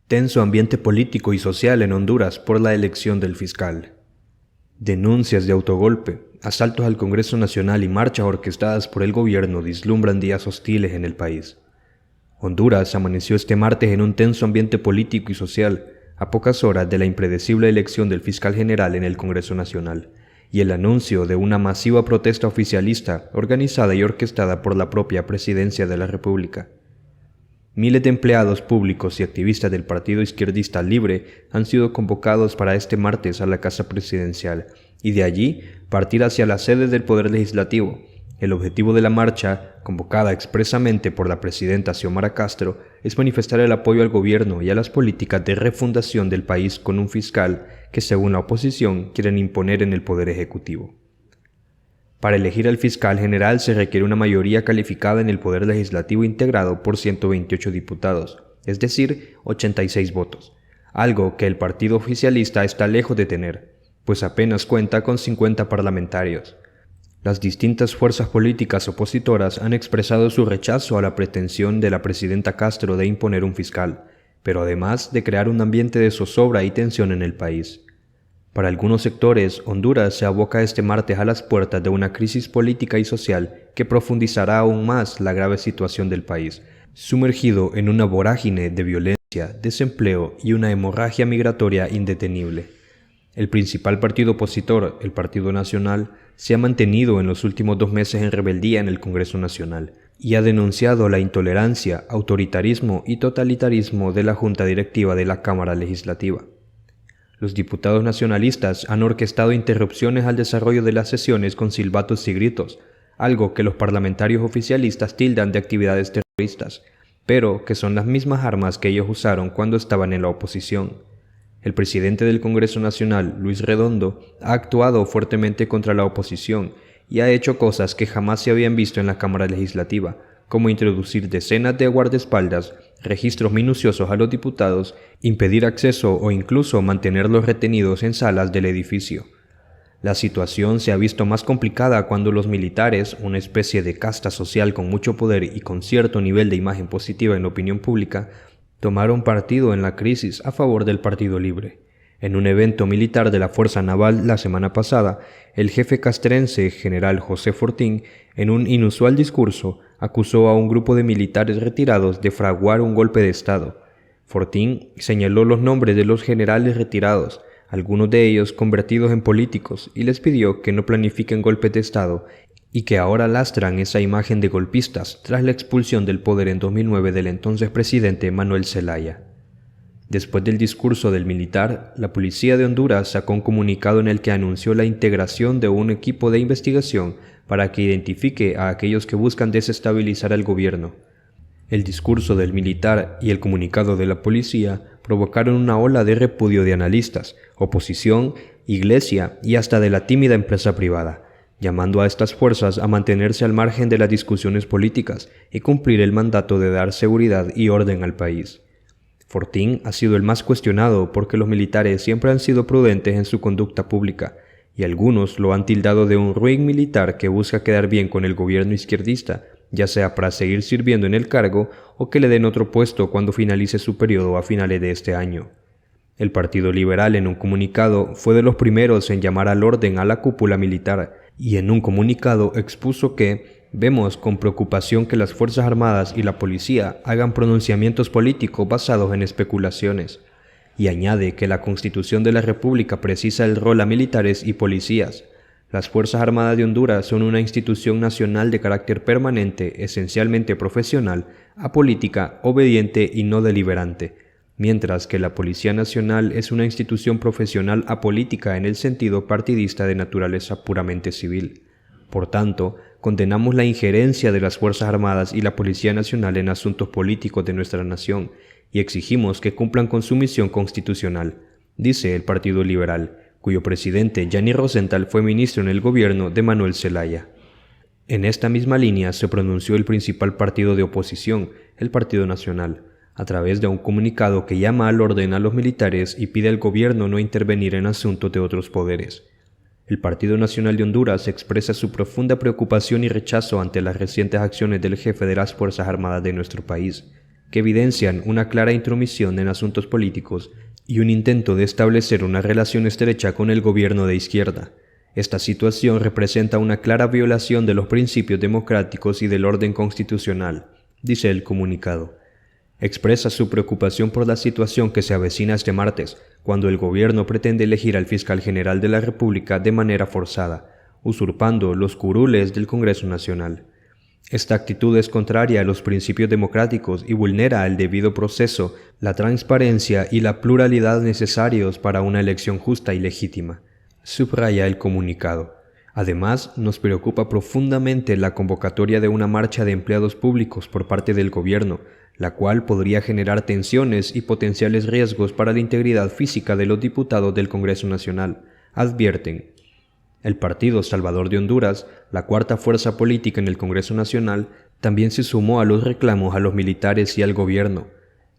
Tenso ambiente político y social en Honduras por la elección del fiscal. Denuncias de autogolpe, asaltos al Congreso Nacional y marchas orquestadas por el gobierno vislumbran días hostiles en el país. Honduras amaneció este martes en un tenso ambiente político y social, a pocas horas de la impredecible elección del fiscal general en el Congreso Nacional, y el anuncio de una masiva protesta oficialista organizada y orquestada por la propia Presidencia de la República. Miles de empleados públicos y activistas del Partido Izquierdista Libre han sido convocados para este martes a la Casa Presidencial y de allí partir hacia la sede del Poder Legislativo. El objetivo de la marcha, convocada expresamente por la presidenta Xiomara Castro, es manifestar el apoyo al gobierno y a las políticas de refundación del país con un fiscal que, según la oposición, quieren imponer en el Poder Ejecutivo. Para elegir al fiscal general se requiere una mayoría calificada en el Poder Legislativo integrado por 128 diputados, es decir, 86 votos, algo que el partido oficialista está lejos de tener, pues apenas cuenta con 50 parlamentarios. Las distintas fuerzas políticas opositoras han expresado su rechazo a la pretensión de la presidenta Castro de imponer un fiscal, pero además de crear un ambiente de zozobra y tensión en el país. Para algunos sectores, Honduras se aboca este martes a las puertas de una crisis política y social que profundizará aún más la grave situación del país, sumergido en una vorágine de violencia, desempleo y una hemorragia migratoria indetenible. El principal partido opositor, el Partido Nacional, se ha mantenido en los últimos 2 meses en rebeldía en el Congreso Nacional y ha denunciado la intolerancia, autoritarismo y totalitarismo de la Junta Directiva de la Cámara Legislativa. Los diputados nacionalistas han orquestado interrupciones al desarrollo de las sesiones con silbatos y gritos, algo que los parlamentarios oficialistas tildan de actividades terroristas, pero que son las mismas armas que ellos usaron cuando estaban en la oposición. El presidente del Congreso Nacional, Luis Redondo, ha actuado fuertemente contra la oposición y ha hecho cosas que jamás se habían visto en la Cámara Legislativa, como introducir decenas de guardaespaldas, registros minuciosos a los diputados, impedir acceso o incluso mantenerlos retenidos en salas del edificio. La situación se ha visto más complicada cuando los militares, una especie de casta social con mucho poder y con cierto nivel de imagen positiva en la opinión pública, tomaron partido en la crisis a favor del Partido Libre. En un evento militar de la Fuerza Naval la semana pasada, el jefe castrense, general José Fortín, en un inusual discurso, acusó a un grupo de militares retirados de fraguar un golpe de Estado. Fortín señaló los nombres de los generales retirados, algunos de ellos convertidos en políticos, y les pidió que no planifiquen golpes de Estado y que ahora lastran esa imagen de golpistas tras la expulsión del poder en 2009 del entonces presidente Manuel Zelaya. Después del discurso del militar, la policía de Honduras sacó un comunicado en el que anunció la integración de un equipo de investigación para que identifique a aquellos que buscan desestabilizar al gobierno. El discurso del militar y el comunicado de la policía provocaron una ola de repudio de analistas, oposición, iglesia y hasta de la tímida empresa privada, llamando a estas fuerzas a mantenerse al margen de las discusiones políticas y cumplir el mandato de dar seguridad y orden al país. Fortín ha sido el más cuestionado porque los militares siempre han sido prudentes en su conducta pública, y algunos lo han tildado de un ruin militar que busca quedar bien con el gobierno izquierdista, ya sea para seguir sirviendo en el cargo o que le den otro puesto cuando finalice su periodo a finales de este año. El Partido Liberal, en un comunicado, fue de los primeros en llamar al orden a la cúpula militar y en un comunicado expuso que vemos con preocupación que las Fuerzas Armadas y la policía hagan pronunciamientos políticos basados en especulaciones, y añade que la Constitución de la República precisa el rol a militares y policías. Las Fuerzas Armadas de Honduras son una institución nacional de carácter permanente, esencialmente profesional, apolítica, obediente y no deliberante, mientras que la Policía Nacional es una institución profesional apolítica en el sentido partidista de naturaleza puramente civil. Por tanto, condenamos la injerencia de las Fuerzas Armadas y la Policía Nacional en asuntos políticos de nuestra nación y exigimos que cumplan con su misión constitucional, dice el Partido Liberal, cuyo presidente Yanni Rosenthal fue ministro en el gobierno de Manuel Zelaya. En esta misma línea se pronunció el principal partido de oposición, el Partido Nacional, a través de un comunicado que llama al orden a los militares y pide al gobierno no intervenir en asuntos de otros poderes. El Partido Nacional de Honduras expresa su profunda preocupación y rechazo ante las recientes acciones del jefe de las Fuerzas Armadas de nuestro país, que evidencian una clara intromisión en asuntos políticos y un intento de establecer una relación estrecha con el gobierno de izquierda. Esta situación representa una clara violación de los principios democráticos y del orden constitucional, dice el comunicado. Expresa su preocupación por la situación que se avecina este martes, cuando el gobierno pretende elegir al fiscal general de la República de manera forzada, usurpando los curules del Congreso Nacional. Esta actitud es contraria a los principios democráticos y vulnera el debido proceso, la transparencia y la pluralidad necesarios para una elección justa y legítima, subraya el comunicado. Además, nos preocupa profundamente la convocatoria de una marcha de empleados públicos por parte del gobierno, la cual podría generar tensiones y potenciales riesgos para la integridad física de los diputados del Congreso Nacional, advierten. El Partido Salvador de Honduras, la cuarta fuerza política en el Congreso Nacional, también se sumó a los reclamos a los militares y al gobierno.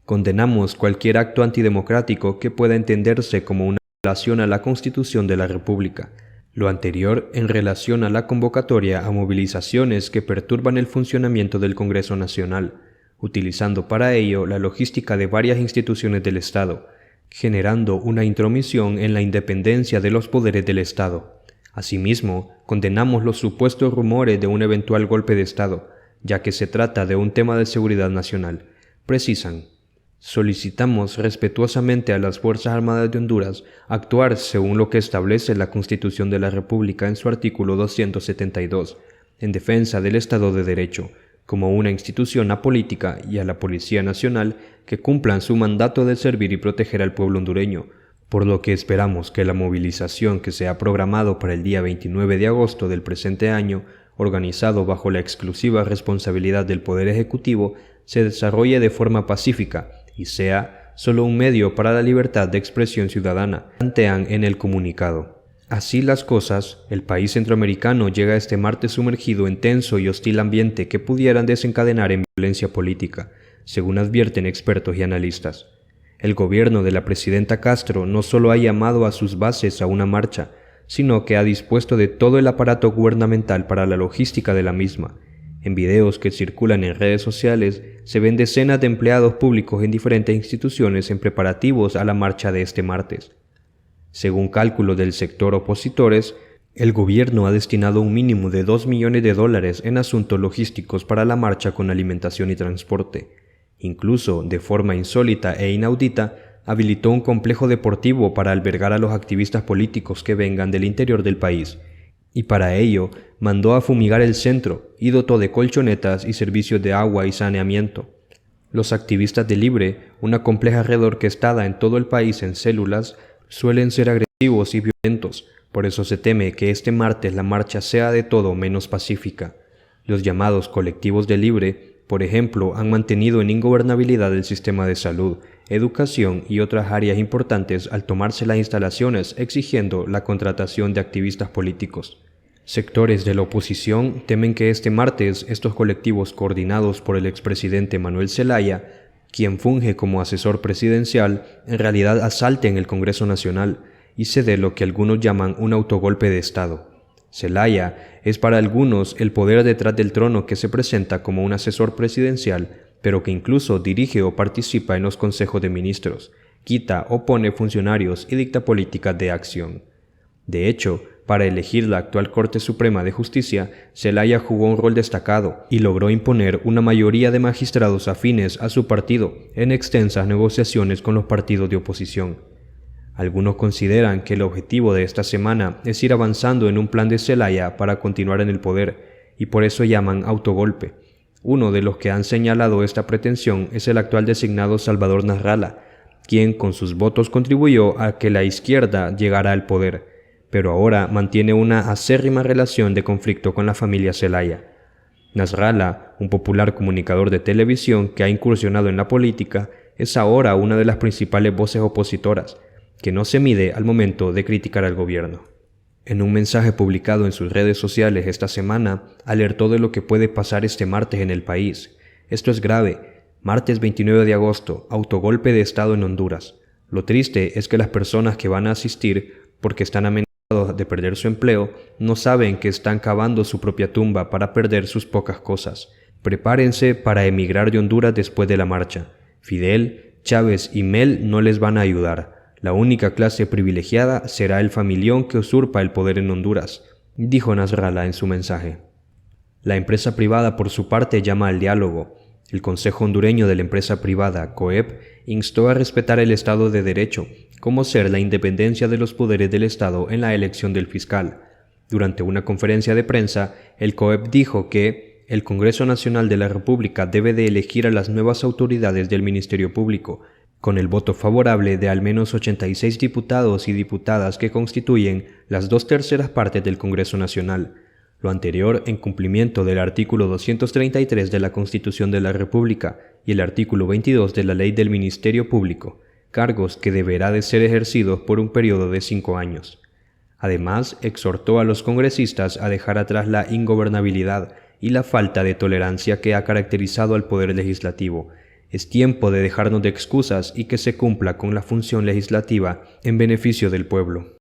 Condenamos cualquier acto antidemocrático que pueda entenderse como una violación a la Constitución de la República. Lo anterior en relación a la convocatoria a movilizaciones que perturban el funcionamiento del Congreso Nacional, utilizando para ello la logística de varias instituciones del Estado, generando una intromisión en la independencia de los poderes del Estado. Asimismo, condenamos los supuestos rumores de un eventual golpe de Estado, ya que se trata de un tema de seguridad nacional. Precisan: solicitamos respetuosamente a las Fuerzas Armadas de Honduras actuar según lo que establece la Constitución de la República en su artículo 272, en defensa del Estado de Derecho, como una institución apolítica, y a la Policía Nacional que cumplan su mandato de servir y proteger al pueblo hondureño, por lo que esperamos que la movilización que se ha programado para el día 29 de agosto del presente año, organizado bajo la exclusiva responsabilidad del Poder Ejecutivo, se desarrolle de forma pacífica y sea solo un medio para la libertad de expresión ciudadana, plantean en el comunicado. Así las cosas, el país centroamericano llega este martes sumergido en tenso y hostil ambiente que pudieran desencadenar en violencia política, según advierten expertos y analistas. El gobierno de la presidenta Castro no solo ha llamado a sus bases a una marcha, sino que ha dispuesto de todo el aparato gubernamental para la logística de la misma. En videos que circulan en redes sociales se ven decenas de empleados públicos en diferentes instituciones en preparativos a la marcha de este martes. Según cálculos del sector opositores, el gobierno ha destinado un mínimo de $2 millones en asuntos logísticos para la marcha con alimentación y transporte. Incluso, de forma insólita e inaudita, habilitó un complejo deportivo para albergar a los activistas políticos que vengan del interior del país, y para ello mandó a fumigar el centro y dotó de colchonetas y servicios de agua y saneamiento. Los activistas de Libre, una compleja red orquestada en todo el país en células, suelen ser agresivos y violentos, por eso se teme que este martes la marcha sea de todo menos pacífica. Los llamados colectivos de Libre, por ejemplo, han mantenido en ingobernabilidad el sistema de salud, educación y otras áreas importantes al tomarse las instalaciones exigiendo la contratación de activistas políticos. Sectores de la oposición temen que este martes estos colectivos coordinados por el expresidente Manuel Zelaya, quien funge como asesor presidencial, en realidad asalten el Congreso Nacional y se dé lo que algunos llaman un autogolpe de Estado. Zelaya es para algunos el poder detrás del trono que se presenta como un asesor presidencial, pero que incluso dirige o participa en los consejos de ministros, quita o pone funcionarios y dicta políticas de acción. De hecho, para elegir la actual Corte Suprema de Justicia, Zelaya jugó un rol destacado y logró imponer una mayoría de magistrados afines a su partido en extensas negociaciones con los partidos de oposición. Algunos consideran que el objetivo de esta semana es ir avanzando en un plan de Zelaya para continuar en el poder, y por eso llaman autogolpe. Uno de los que han señalado esta pretensión es el actual designado Salvador Nasralla, quien con sus votos contribuyó a que la izquierda llegara al poder, pero ahora mantiene una acérrima relación de conflicto con la familia Zelaya. Nasralla, un popular comunicador de televisión que ha incursionado en la política, es ahora una de las principales voces opositoras, que no se mide al momento de criticar al gobierno. En un mensaje publicado en sus redes sociales esta semana, alertó de lo que puede pasar este martes en el país. Esto es grave. Martes 29 de agosto, autogolpe de Estado en Honduras. Lo triste es que las personas que van a asistir, porque están amenazados de perder su empleo, no saben que están cavando su propia tumba para perder sus pocas cosas. Prepárense para emigrar de Honduras después de la marcha. Fidel, Chávez y Mel no les van a ayudar. La única clase privilegiada será el familión que usurpa el poder en Honduras, dijo Nasrallah en su mensaje. La empresa privada, por su parte, llama al diálogo. El Consejo Hondureño de la Empresa Privada, COEP, instó a respetar el Estado de Derecho, como ser la independencia de los poderes del Estado en la elección del fiscal. Durante una conferencia de prensa, el COEP dijo que el Congreso Nacional de la República debe de elegir a las nuevas autoridades del Ministerio Público, con el voto favorable de al menos 86 diputados y diputadas que constituyen las 2/3 partes del Congreso Nacional. Lo anterior en cumplimiento del artículo 233 de la Constitución de la República y el artículo 22 de la Ley del Ministerio Público, cargos que deberá de ser ejercidos por un periodo de 5 años. Además, exhortó a los congresistas a dejar atrás la ingobernabilidad y la falta de tolerancia que ha caracterizado al Poder Legislativo. Es tiempo de dejarnos de excusas y que se cumpla con la función legislativa en beneficio del pueblo.